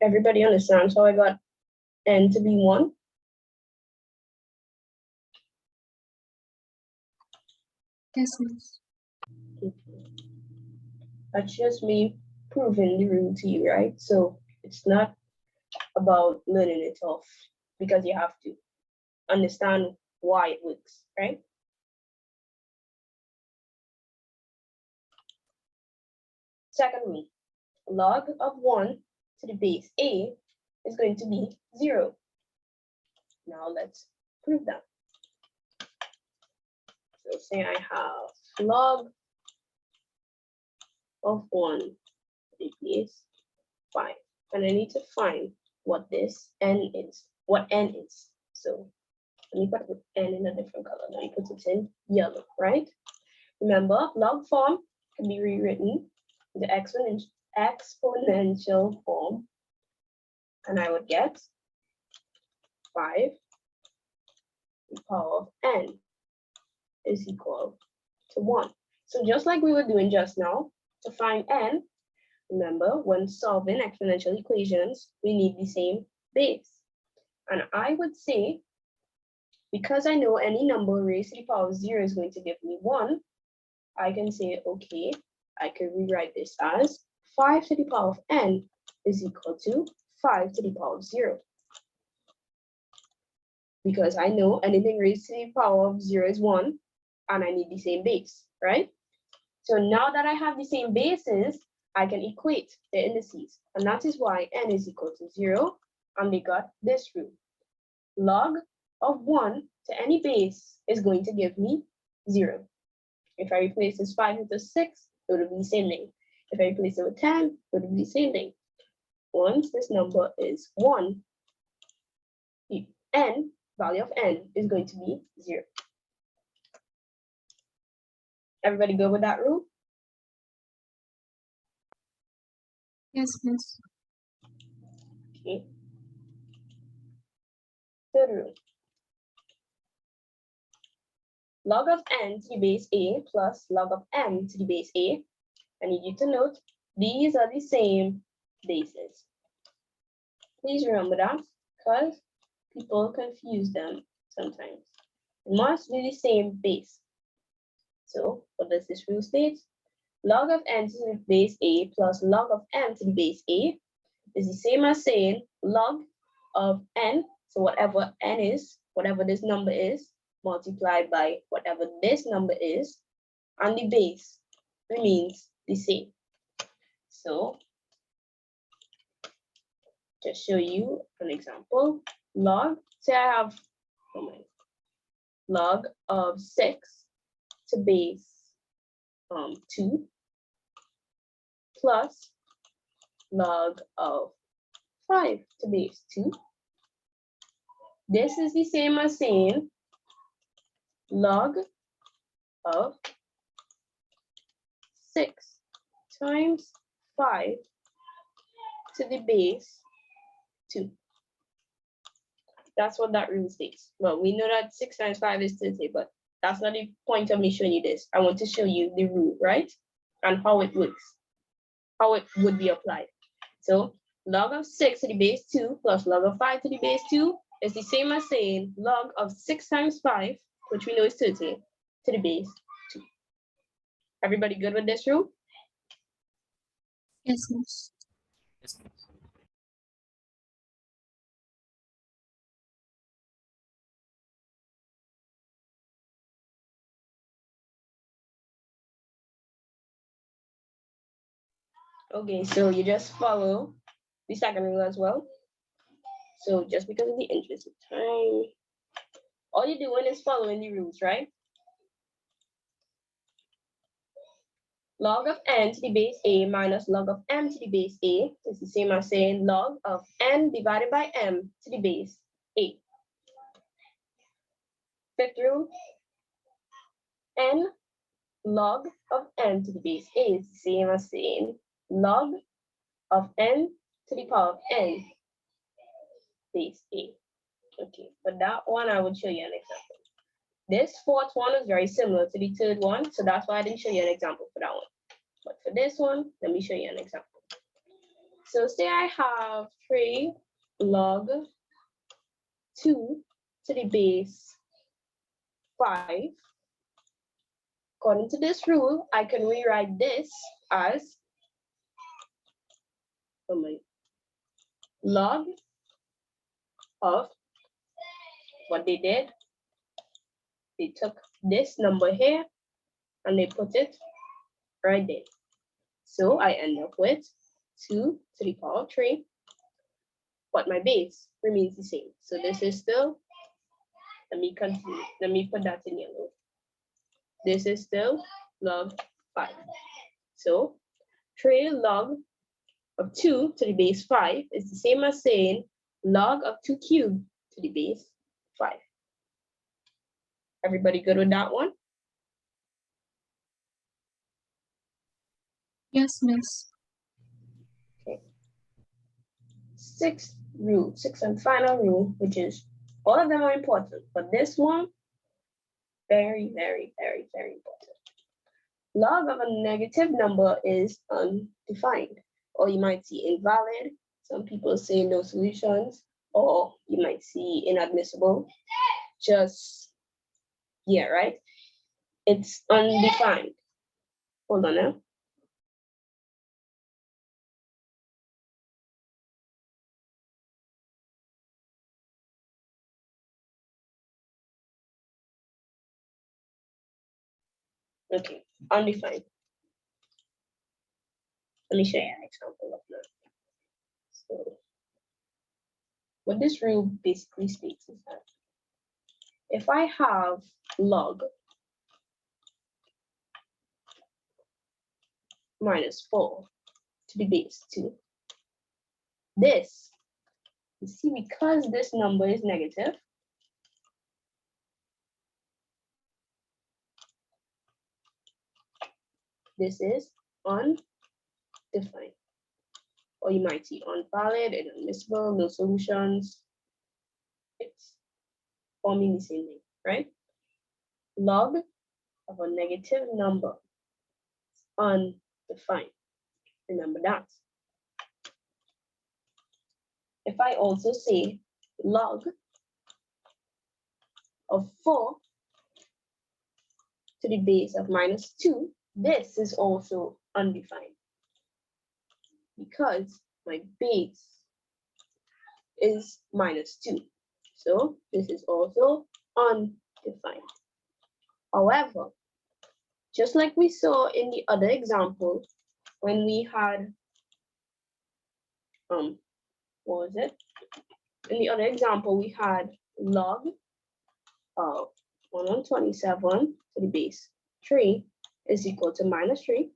Everybody understands how I got n to be 1? Yes, miss. That's just me proving the rule to you, right? So it's not about learning it off because you have to understand why it works, right? Second rule, log of 1 to the base a is going to be 0. Now let's prove that. So say I have log of 1 to the base 5, and I need to find what this n is, what n is. So let me put n in a different color. Let me put it in yellow, right? Remember, log form can be rewritten in the exponential form, and I would get 5 to the power of n is equal to 1. So just like we were doing just now, to find n, remember, when solving exponential equations, we need the same base. And I would say, because I know any number raised to the power of 0 is going to give me 1, I can say, okay, I can rewrite this as 5 to the power of n is equal to 5 to the power of 0. Because I know anything raised to the power of 0 is 1, and I need the same base, right? So now that I have the same bases, I can equate the indices. And that is why n is equal to 0, and we got this rule. Log of 1 to any base is going to give me 0. If I replace this 5 with a 6, it would be the same thing. If I replace it with 10, it would be the same thing. Once this number is 1, the n, value of n, is going to be 0. Everybody go with that rule? Yes, miss. Okay. Third rule. Log of n to the base a plus log of m to the base a. I need you to note these are the same bases. Please remember that because people confuse them sometimes. It must be the same base. So what does this rule state? Log of n to the base a plus log of m to the base a is the same as saying log of n, so whatever n is, whatever this number is, multiplied by whatever this number is, and the base remains the same. So just show you an example. Log, say I have log of 6 to base 2 plus log of 5 to base 2. This is the same as saying log of 6 times 5 to the base 2. That's what that rule states. Well, we know that 6 times 5 is 30, but that's not the point of me showing you this. I want to show you the rule, right? And how it works, how it would be applied. So log of 6 to the base 2 plus log of 5 to the base 2 is the same as saying log of 6 times 5, which we know is 30, to the base 2. Everybody good with this rule? Yes, miss. Yes, miss. Okay, so you just follow the second rule as well. So just because of the interest of time, all you're doing is following the rules, right? Log of n to the base a minus log of m to the base a is the same as saying log of n divided by m to the base a. Fifth rule, n log of n to the base a is the same as saying log of n to the power of n base a. Okay, for that one, I would show you an example. This fourth one is very similar to the third one, so that's why I didn't show you an example for that one. But for this one, let me show you an example. So say I have 3 log 2 to the base 5. According to this rule, I can rewrite this as log of what they did. They took this number here and they put it right there. So I end up with 2 to the power of 3, but my base remains the same. So this is still, let me continue. Let me put that in yellow. This is still log 5. So 3 log of 2 to the base 5 is the same as saying log of 2 cubed to the base 5. Everybody good with that one? Yes, miss. Okay. Sixth and final rule, which is all of them are important, but this one, very, very, very, very important. Log of a negative number is undefined, or you might see invalid. Some people say no solutions, or you might see inadmissible. Just, yeah, right? It's undefined. Hold on now. Okay, undefined. Let me show you an example of that. So, what this rule basically states is that if I have log minus 4 to the base 2, this, you see, because this number is negative, this is undefined. Or you might see unvalid, inadmissible, no solutions. It's forming the same thing, right? Log of a negative number is undefined. Remember that. If I also say log of 4 to the base of minus 2, this is also undefined because my base is minus 2. So this is also undefined. However, just like we saw in the other example, when we had, what was it? In the other example, we had log of 127 to the base 3 is equal to minus 3.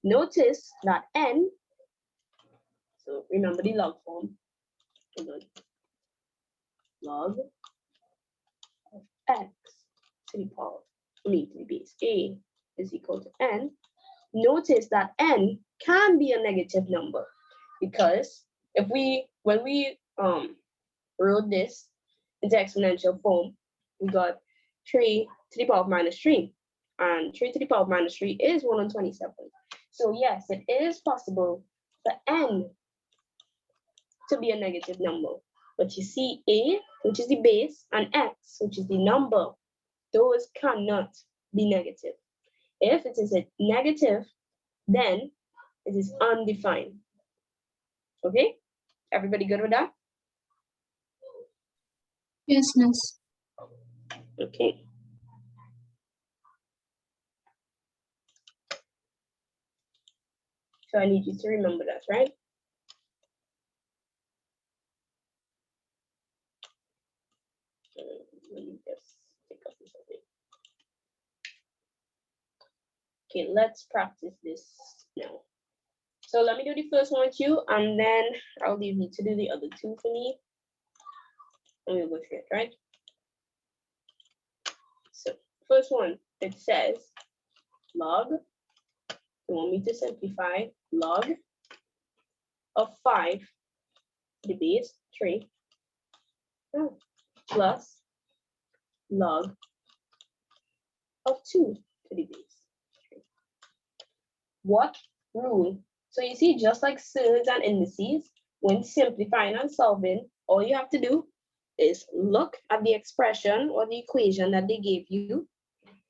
Notice that n, so remember the log form, log of x to the power, to the base a is equal to n. Notice that n can be a negative number because when we wrote this into exponential form, we got 3 to the power of minus 3, and 3 to the power of minus 3 is 127. So yes, it is possible for n to be a negative number. But you see a, which is the base, and x, which is the number, those cannot be negative. If it is a negative, then it is undefined. Okay? Everybody good with that? Yes, miss. Okay. So I need you to remember that, right? Let me just take up something. Okay, let's practice this now. So let me do the first one with you, and then I'll leave you to do the other two for me. And we'll go through it, right? So first one, it says log, you want me to simplify, log of 5 to the base 3 plus log of 2 to the base 3. What rule So you see, just like surds and indices, when simplifying and solving, all you have to do is look at the expression or the equation that they gave you,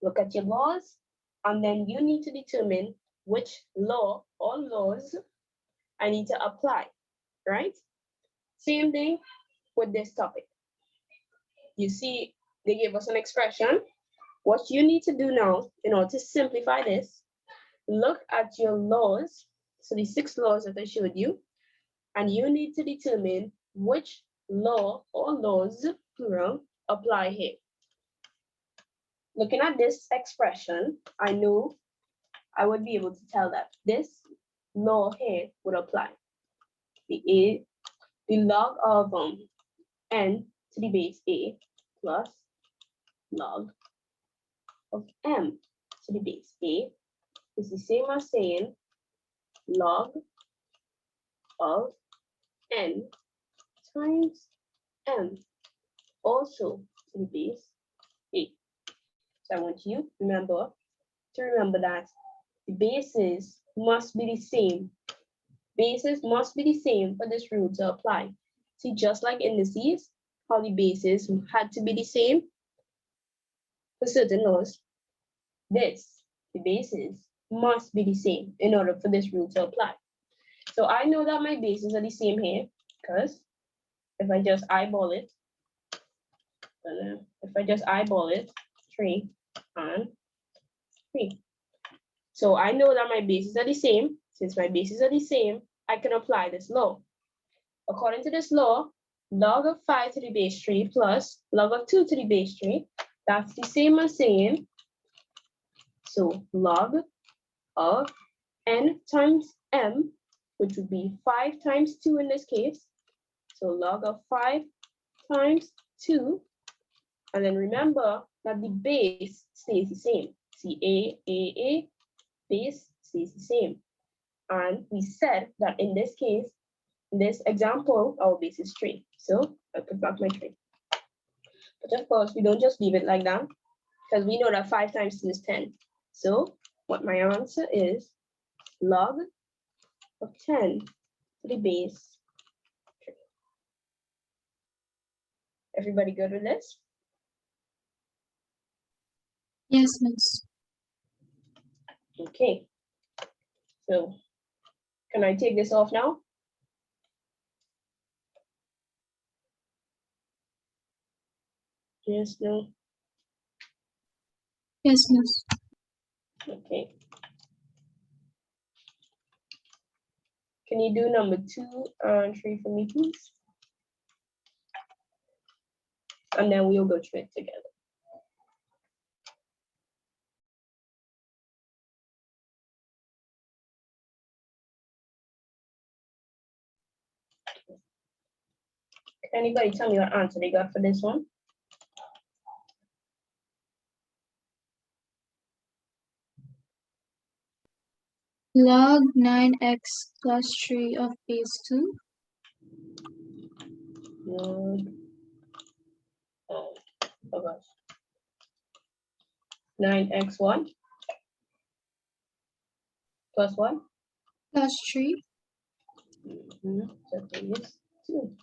look at your laws, and then you need to determine which law or laws I need to apply, right? Same thing with this topic. You see, they gave us an expression. What you need to do now in order to simplify this, look at your laws, so the 6 laws that I showed you, and you need to determine which law or laws, plural, apply here. Looking at this expression, I know I would be able to tell that this law here would apply. The log of n to the base a plus log of m to the base a is the same as saying log of n times m also to the base a. So I want you to remember that the bases must be the same. Bases must be the same for this rule to apply. See, just like indices, how the bases had to be the same for certain laws, the bases must be the same in order for this rule to apply. So I know that my bases are the same here, because if I just eyeball it, 3 and 3. So I know that my bases are the same. Since my bases are the same, I can apply this law. According to this law, log of 5 to the base 3 plus log of 2 to the base 3, that's the same as saying, so log of n times m, which would be 5 times 2 in this case. So log of 5 times 2. And then remember that the base stays the same. See, a, base stays the same. And we said that in this case, in this example, our base is 3. So I put back my 3. But of course, we don't just leave it like that, because we know that 5 times 2 is 10. So what my answer is, log of 10 to the base 3. Everybody good with this? Yes, miss. Okay. So can I take this off now? Yes, no? Yes, miss. Okay. Can you do number 2 and 3 for me, please? And then we'll go through it together. Can anybody tell me what answer they got for this one? Log 9x plus 3 of base 2. Log, oh gosh. 9x1 plus 1? Plus 3. So is 2.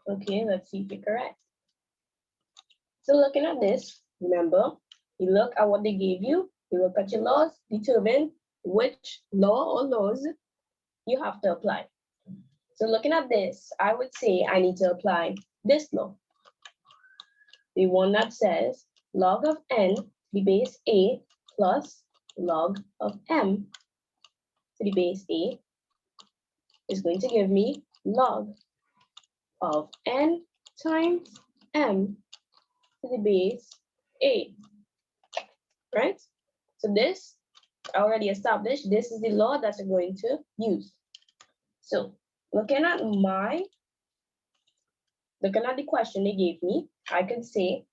Okay, let's see if you're correct. So looking at this, remember, you look at what they gave you, you look at your laws, determine which law or laws you have to apply. So looking at this, I would say I need to apply this law. The one that says log of n to the base a plus log of m to the base a is going to give me log of n times m to the base a, right? So this, I already established, this is the law that I'm going to use. So looking at the question they gave me, I can say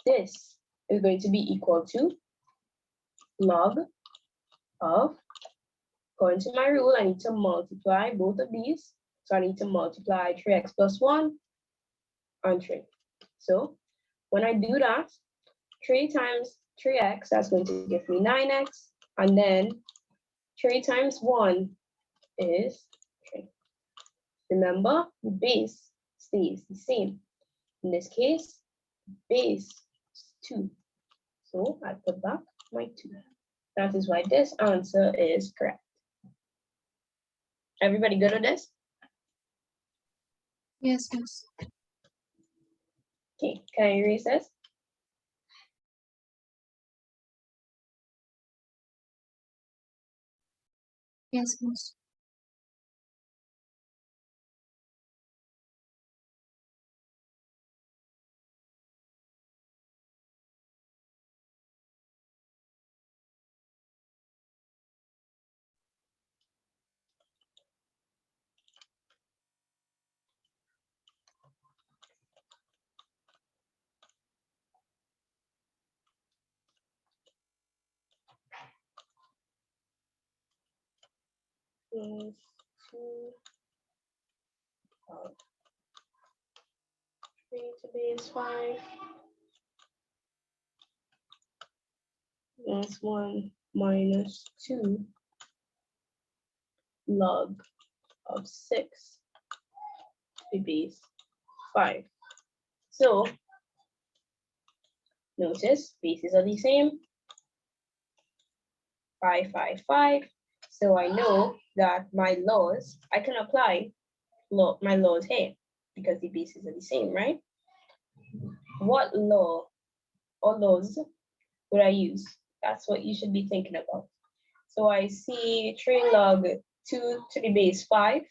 this is going to be equal to log of, according to my rule, I need to multiply both of these. So I need to multiply 3x plus 1 and 3. So when I do that, 3 times 3x, that's going to give me 9x. And then 3 times 1 is 3. Remember, the base stays the same. In this case, base is 2. So I put back my 2. That is why this answer is correct. Everybody good with this? Yes, miss. Okay, can I erase this? Yes, miss. Plus 2 of 3 to base 5. That's 1 minus 2 log of 6 to the base 5. So notice bases are the same. 5, 5, 5. So I know that my laws, I can apply my laws here because the bases are the same, right? What law or laws would I use? That's what you should be thinking about. So I see 3 log 2 to the base 5,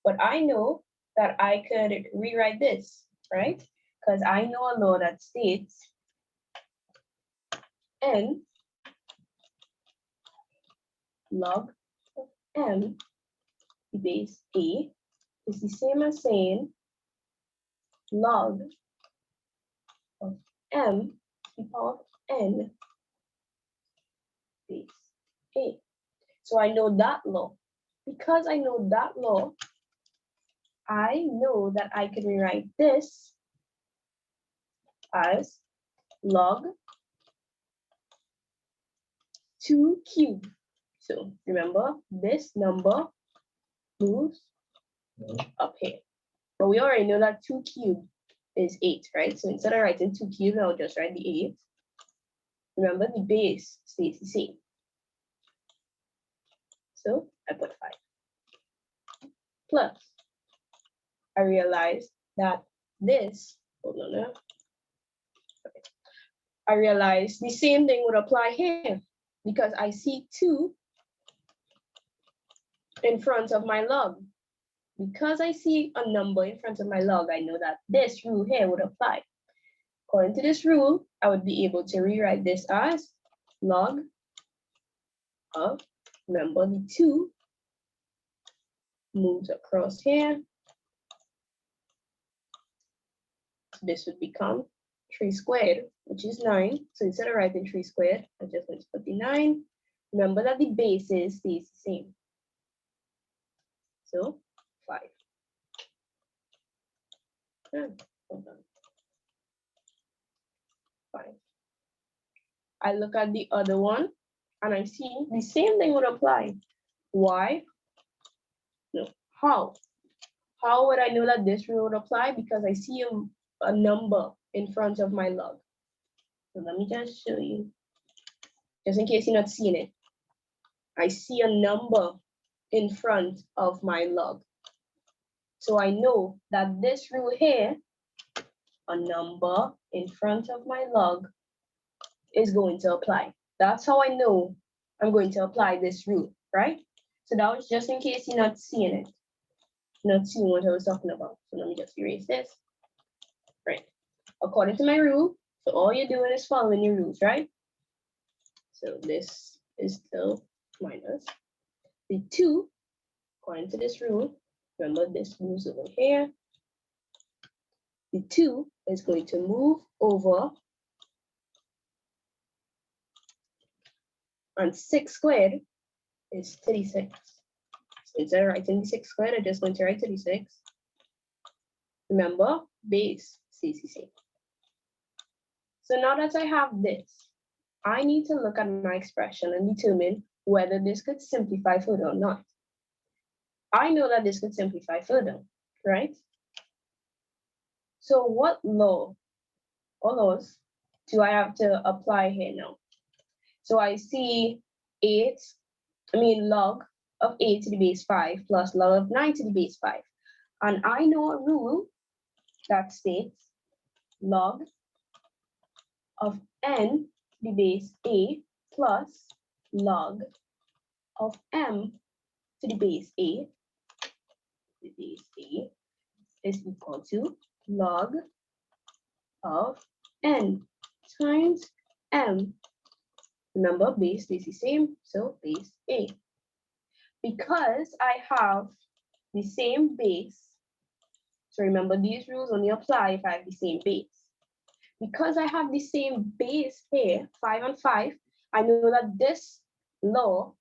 but I know that I could rewrite this, right? Because I know a law that states n log of m to the base a is the same as saying log of m to the power of n base a. So I know that law. Because I know that law, I know that I can rewrite this as log 2 cubed. So remember, this number moves up here. But we already know that 2 cubed is 8, right? So instead of writing 2 cubed, I'll just write the 8. Remember, the base stays the same. So I put 5. Plus, I realized that this, hold on now. Okay. I realized the same thing would apply here because I see 2 in front of my log. Because I see a number in front of my log, I know that this rule here would apply. According to this rule, I would be able to rewrite this as log of, remember the 2 moves across here. So this would become 3 squared, which is 9. So instead of writing 3 squared, I'm just going to put the 9. Remember that the bases stays the same. So 5. Hold on. 5. I look at the other one and I see the same thing would apply. Why? No. How? How would I know that this rule would apply? Because I see a number in front of my log. So let me just show you, just in case you're not seeing it. I see a number in front of my log. So I know that this rule here, a number in front of my log, is going to apply. That's how I know I'm going to apply this rule, right? So that was just in case you're not seeing it, not seeing what I was talking about. So let me just erase this. Right. According to my rule, so all you're doing is following your rules, right? So this is still minus the 2, according to this rule. Remember, this moves over here. The 2 is going to move over, and 6 squared is 36. So instead of writing the 6 squared, I'm just going to write 36. Remember, base stays the same. So now that I have this, I need to look at my expression and determine whether this could simplify further or not. I know that this could simplify further, right? So what law or laws do I have to apply here now? So I see log of 8 to the base 5 plus log of 9 to the base 5. And I know a rule that states log of n to the base a plus log of m to the base a is equal to log of n times m. Remember, base is the same, so base a. Because I have the same base, so remember these rules only apply if I have the same base. Because I have the same base here, 5 and 5, I know that this law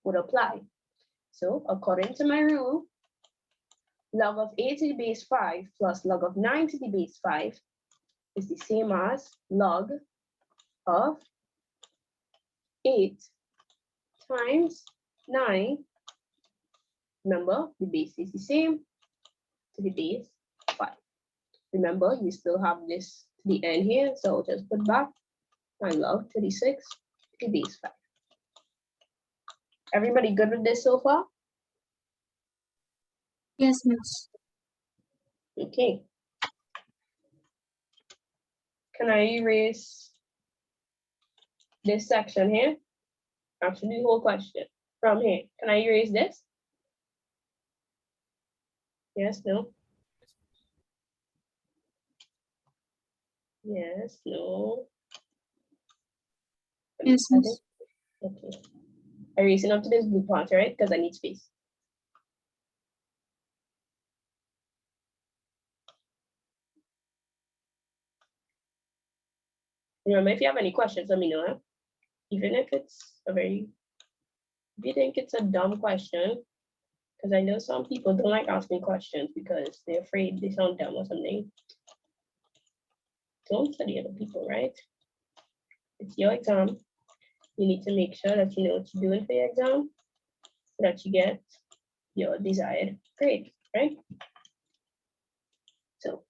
would apply. So according to my rule, log of a to the base 5 plus log of 9 to the base 5 is the same as log of 8 times 9. Remember, the base is the same to the base 5. Remember, you still have this to the end here, so I'll just put back my log 36 to the base 5. Everybody good with this so far? Yes, miss. Okay. Can I erase this section here? Actually, the whole question from here. Can I erase this? Yes, no? Yes, no? Yes, miss. Okay. Erasing up to this blue part, right? Because I need space. Remember, if you have any questions, let me know. Huh? Even if it's if you think it's a dumb question, because I know some people don't like asking questions because they're afraid they sound dumb or something. Don't study other people, right? It's your exam. You need to make sure that you know what you're doing for your exam so that you get your desired grade, right? So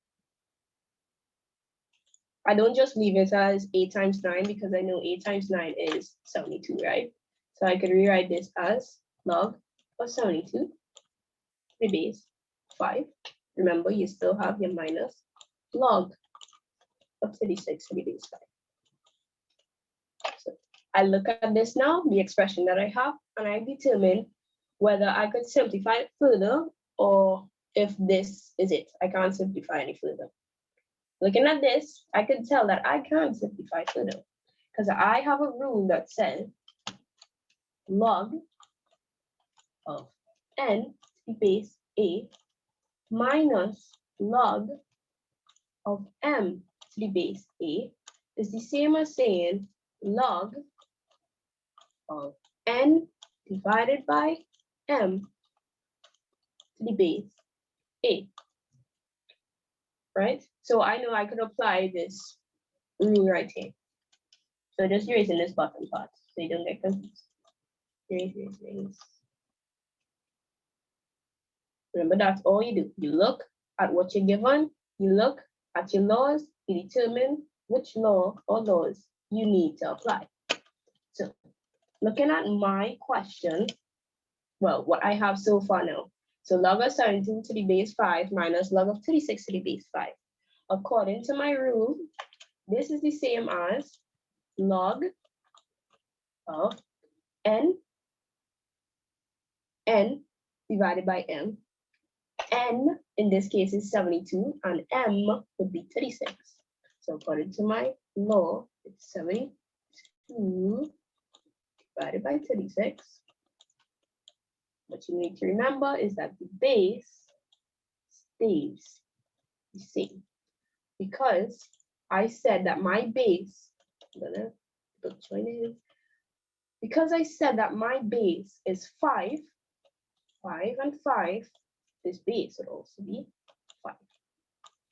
I don't just leave it as 8 times 9 because I know 8 times 9 is 72, right? So I could rewrite this as log of 72 to the base 5. Remember, you still have your minus log of 36 to the base 5. So I look at this now, the expression that I have, and I determine whether I could simplify it further or if this is it. I can't simplify any further. Looking at this, I can tell that I can't simplify further because I have a rule that says log of n to the base a minus log of m to the base a is the same as saying log of n divided by m to the base a, right? So I know I could apply this rule right here. So just erasing this bottom part so you don't get confused. Erase. Remember, that's all you do. You look at what you're given, you look at your laws, you determine which law or laws you need to apply. So looking at my question, well, what I have so far now. So log of 17 to the base 5 minus log of 36 to the base 5. According to my rule, this is the same as log of n divided by m. N in this case is 72 and m would be 36. So according to my law, it's 72 divided by 36. What you need to remember is that the base stays the same because I said that my base, because I said that my base is 5 and 5, this base would also be 5.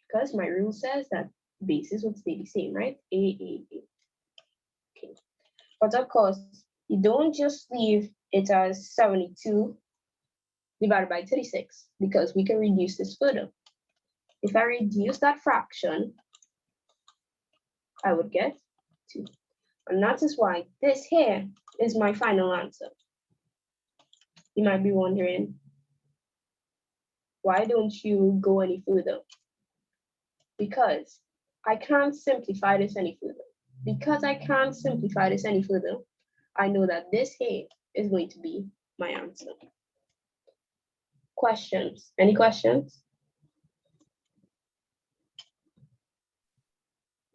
Because my rule says that bases would stay the same, right? A. Okay. But of course, You don't just leave it as 72 divided by 36 because we can reduce this further. If I reduce that fraction, I would get 2. And that is why this here is my final answer. You might be wondering, why don't you go any further? Because I can't simplify this any further. Because I can't simplify this any further, I know that this here is going to be my answer. Questions? Any questions?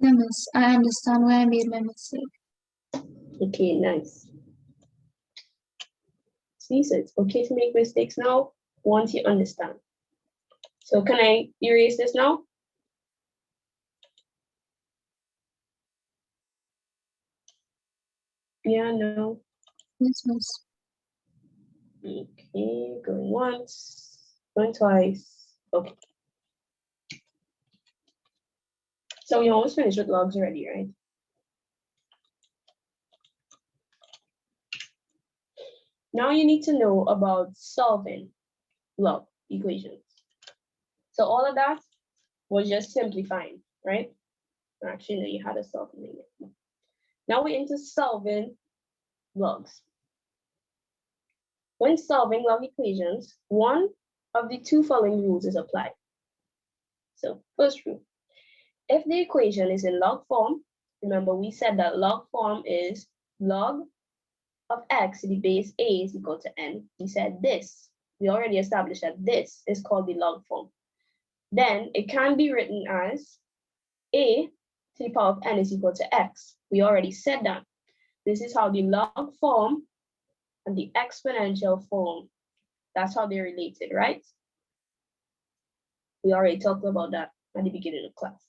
No, miss. I understand why I made my mistake. Okay, nice. See, so it's okay to make mistakes now once you understand. So can I erase this now? Yeah, no. Yes, miss. Okay, going once, going twice. Okay. So we almost finished with logs already, right? Now you need to know about solving log equations. So all of that was just simplifying, right? Actually, no, you had a solving it. Now we're into solving logs. When solving log equations, one of the two following rules is applied. So first rule, if the equation is in log form, remember we said that log form is log of x to the base a is equal to n. We said this. We already established that this is called the log form. Then it can be written as a to the power of n is equal to x. We already said that. This is how the log form and the exponential form, that's how they're related, right? We already talked about that at the beginning of class.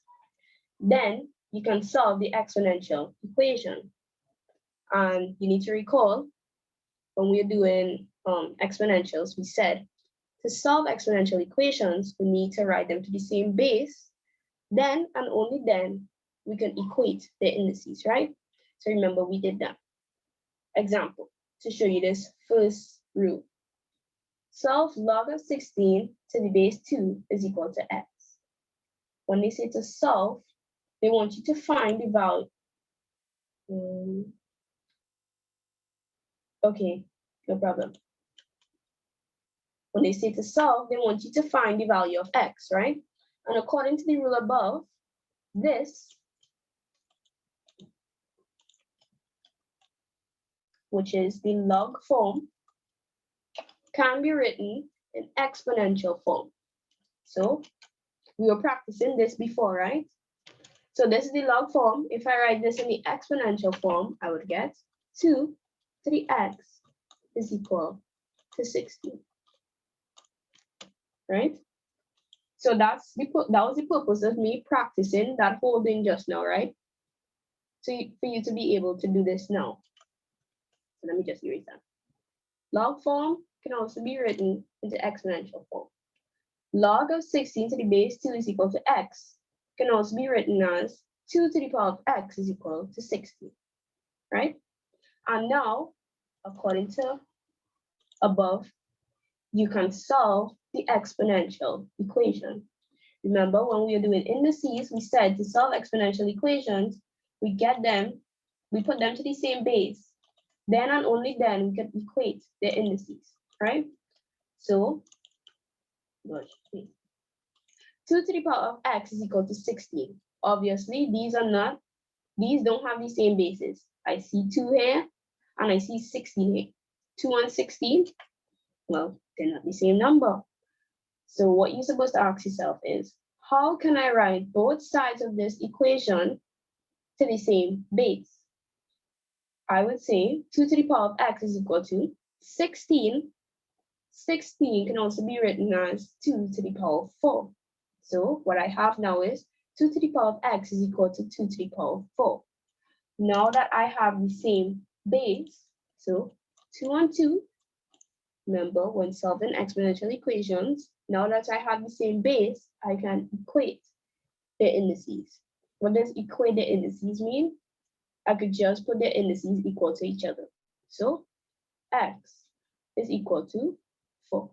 Then you can solve the exponential equation. And you need to recall when we're doing exponentials, we said to solve exponential equations, we need to write them to the same base. Then and only then we can equate the indices, right? So remember we did that. Example, to show you this first rule. Solve log of 16 to the base 2 is equal to x. When they say to solve, they want you to find the value. Okay, no problem. When they say to solve, they want you to find the value of x, right? And according to the rule above, this, which is the log form, can be written in exponential form. So we were practicing this before, right? So this is the log form. If I write this in the exponential form, I would get 2 to the x is equal to 16, right? So that was the purpose of me practicing that whole thing just now, right? So for you to be able to do this now. So let me just erase that. Log form can also be written into exponential form. Log of 16 to the base 2 is equal to x can also be written as 2 to the power of x is equal to 16, right? And now, according to above, you can solve the exponential equation. Remember, when we were doing indices, we said to solve exponential equations, we put them to the same base. Then and only then we can equate their indices, right? So, 2 to the power of x is equal to 16. Obviously, these don't have the same bases. I see 2 here, and I see 16 here. 2 and 16, well, they're not the same number. So what you're supposed to ask yourself is, how can I write both sides of this equation to the same base? I would say 2 to the power of x is equal to 16. 16 can also be written as 2 to the power of 4. So what I have now is 2 to the power of x is equal to 2 to the power of 4. Now that I have the same base, so 2 and 2, remember when solving exponential equations, now that I have the same base, I can equate the indices. What does equate the indices mean? I could just put the indices equal to each other. So x is equal to 4.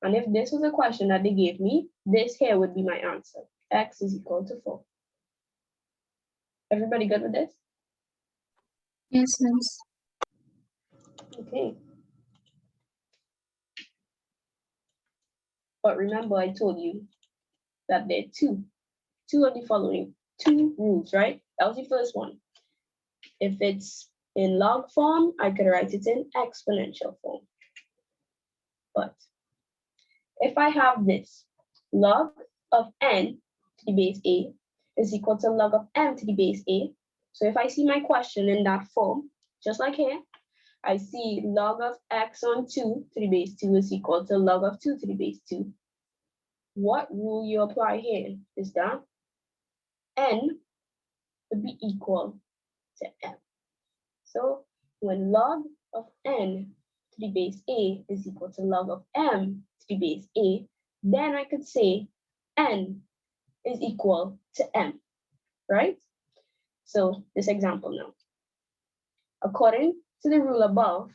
And if this was a question that they gave me, this here would be my answer. X is equal to 4. Everybody good with this? Yes, miss. Okay. But remember, I told you that there are two of the following, two rules, right? That was the first one. If it's in log form, I could write it in exponential form. But if I have this, log of n to the base a is equal to log of m to the base a. So if I see my question in that form, just like here, I see log of x on 2 to the base 2 is equal to log of 2 to the base 2. What rule you apply here is that n would be equal to m. So when log of n to the base a is equal to log of m to the base a, then I could say n is equal to m, right? So this example now. According to the rule above,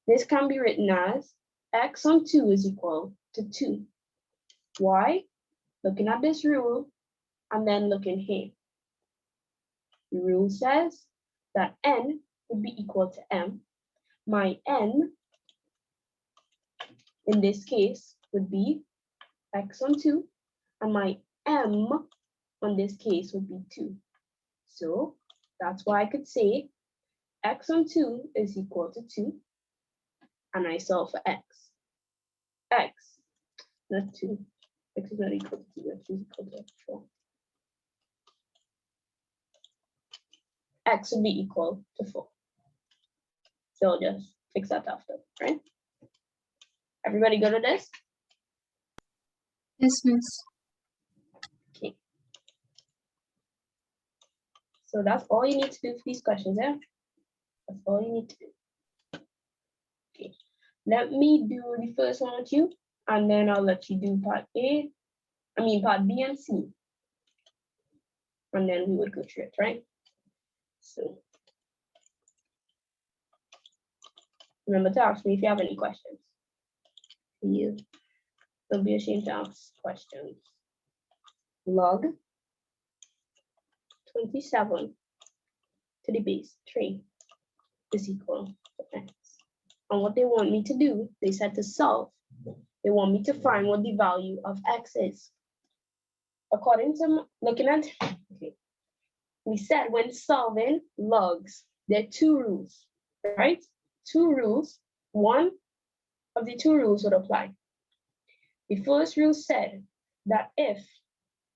this can be written as x on 2 is equal to 2. Why? Looking at this rule and then looking here. The rule says that n would be equal to m. My n in this case would be x on 2, and my m on this case would be 2. So that's why I could say x on 2 is equal to 2, and I solve for x. X, not 2. X is not equal to 2, x is equal to 4. X would be equal to 4. So I'll just fix that after, right? Everybody good with this? Yes, miss. Okay. So that's all you need to do for these questions, yeah? That's all you need to do. Okay. Let me do the first one with you, and then I'll let you do part B and C. And then we would go through it, right? So remember to ask me if you have any questions. You don't be ashamed to ask questions. Log 27 to the base 3 is equal to x. And what they want me to do, they said to solve. They want me to find what the value of x is. According to looking at, okay, we said when solving logs, there are two rules, right? Two rules. One of the two rules would apply. The first rule said that if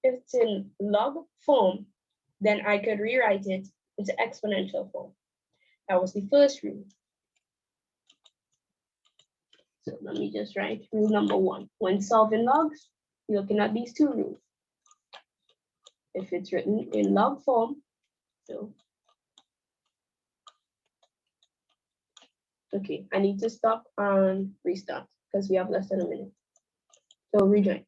it's in log form, then I could rewrite it into exponential form. That was the first rule. So let me just write rule number 1. When solving logs, you're looking at these two rules. If it's written in log form, so. Okay, I need to stop and restart because we have less than a minute. So rejoin.